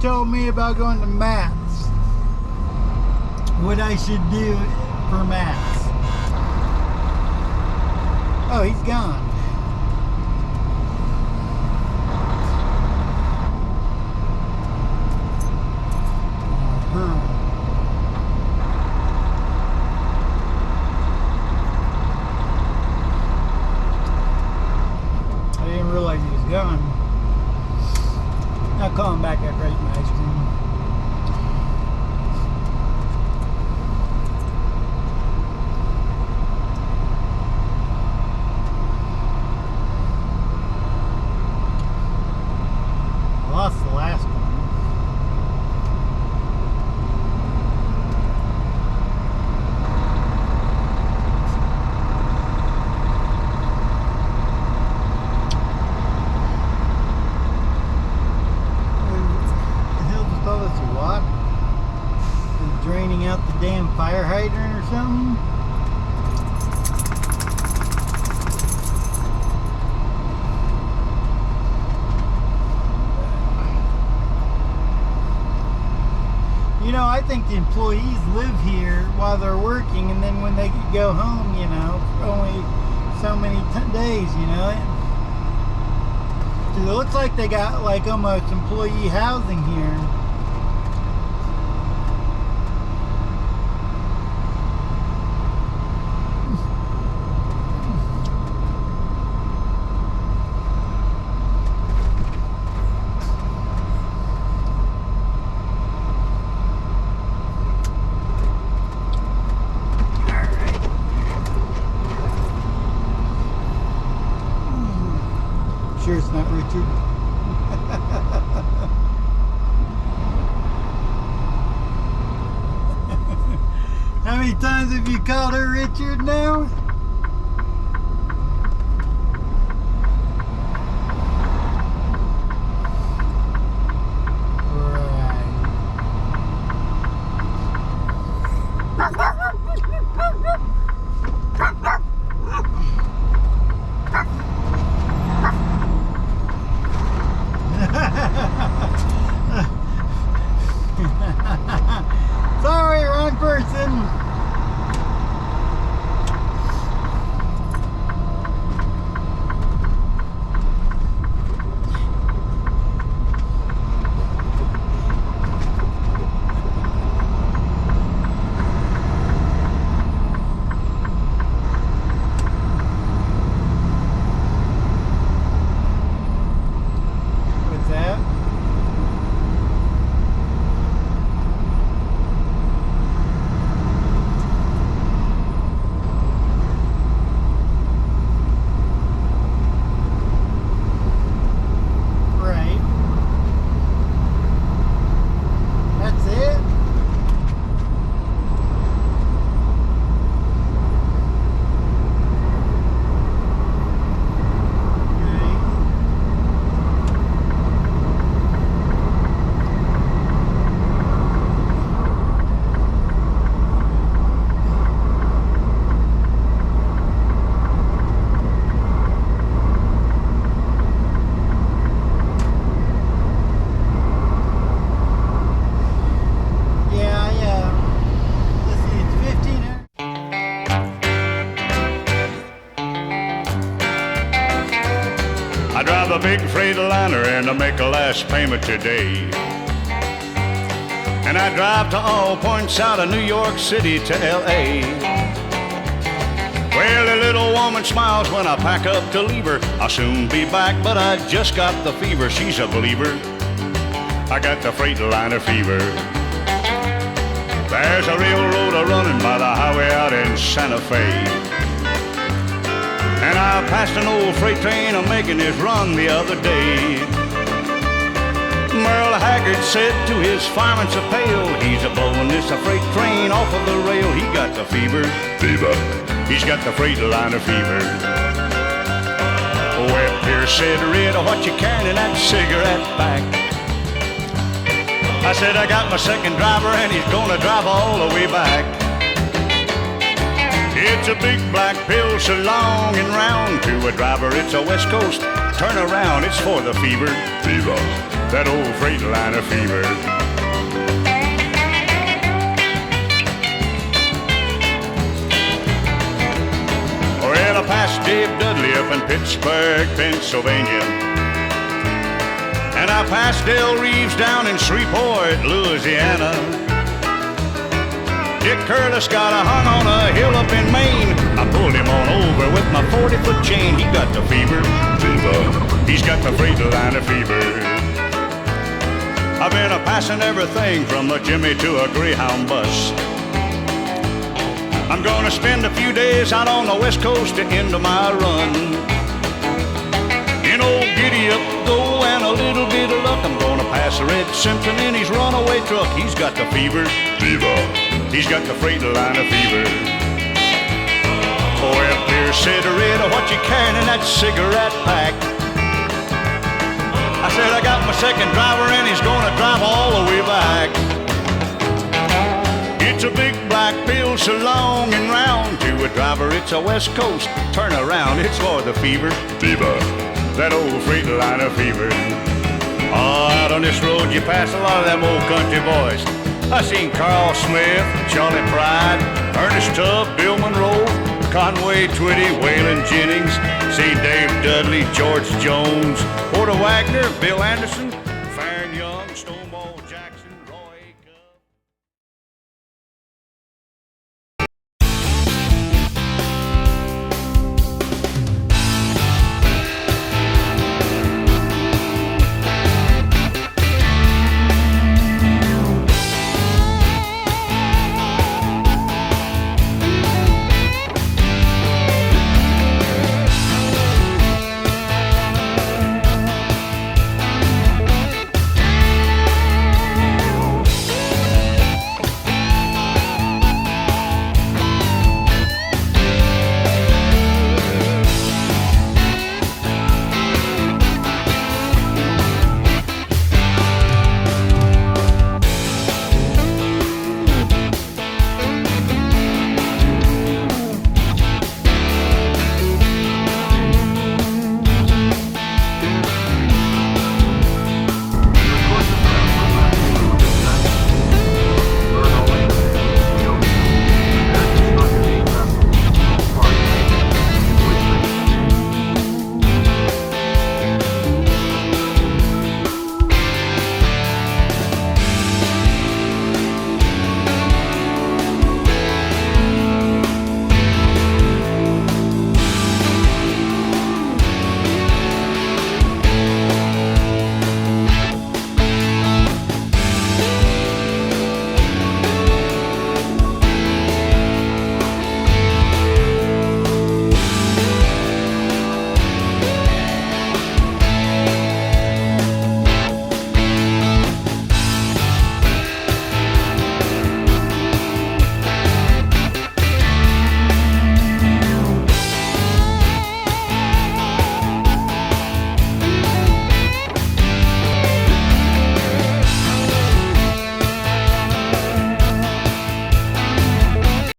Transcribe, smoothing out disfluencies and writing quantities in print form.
told me about going to Matt's. What I should do for Matt's. Oh, he's gone. I didn't realize he was gone. I'll call him back after I eat my ice cream. I lost the last one. Draining out the damn fire hydrant or something. You know, I think the employees live here while they're working, and then when they go home, you know, for only so many days, you know. 'Cause it looks like they got like almost employee housing here. Sure it's not Richard. How many times have you called her Richard now? Sorry, wrong person. What's that? I drive a big Freightliner and I make a last payment today. And I drive to all points out of New York City to L.A. Well, the little woman smiles when I pack up to leave her. I'll soon be back, but I just got the fever. She's a believer. I got the Freightliner fever. There's a railroad a-running by the highway out in Santa Fe. And I passed an old freight train a-making his run the other day. Merle Haggard said to his fireman so pale, he's a-blowing this a freight train off of the rail. He got the fever. Fever. He's got the Freightliner fever. Well, Pierce said, Red, what you carrying in that cigarette pack? I said, I got my second driver and he's gonna drive all the way back. It's a big black pill so long and round. To a driver it's a West Coast turn around. It's for the fever. Fever. that old Freightliner fever. Well, I passed Dave Dudley up in Pittsburgh, Pennsylvania, and I passed Del Reeves down in Shreveport, Louisiana. Dick Curtis got a hung on a hill up in Maine. I pulled him on over with my 40-foot chain. He got the fever, he's got the Freightliner fever. I've been a-passing everything from a Jimmy to a Greyhound bus. I'm gonna spend a few days out on the West Coast to end my run. In old giddy-up go and a little bit of luck, I'm gonna pass a Red Simpson in his runaway truck. He's got the fever, he's got the Freightliner fever. Oh, well, dear Cigarette, what you carrying in that cigarette pack? I said I got my second driver and he's gonna drive all the way back. It's a big black pill so long and round. To a driver it's a West Coast turn around. It's for the fever, that old Freightliner fever. Oh, out on this road you pass a lot of them old country boys. I seen Carl Smith, Charlie Pride, Ernest Tubb, Bill Monroe, Conway Twitty, Waylon Jennings. Seen Dave Dudley, George Jones, Porter Wagner, Bill Anderson, Farron Young, Stonewall Jackson.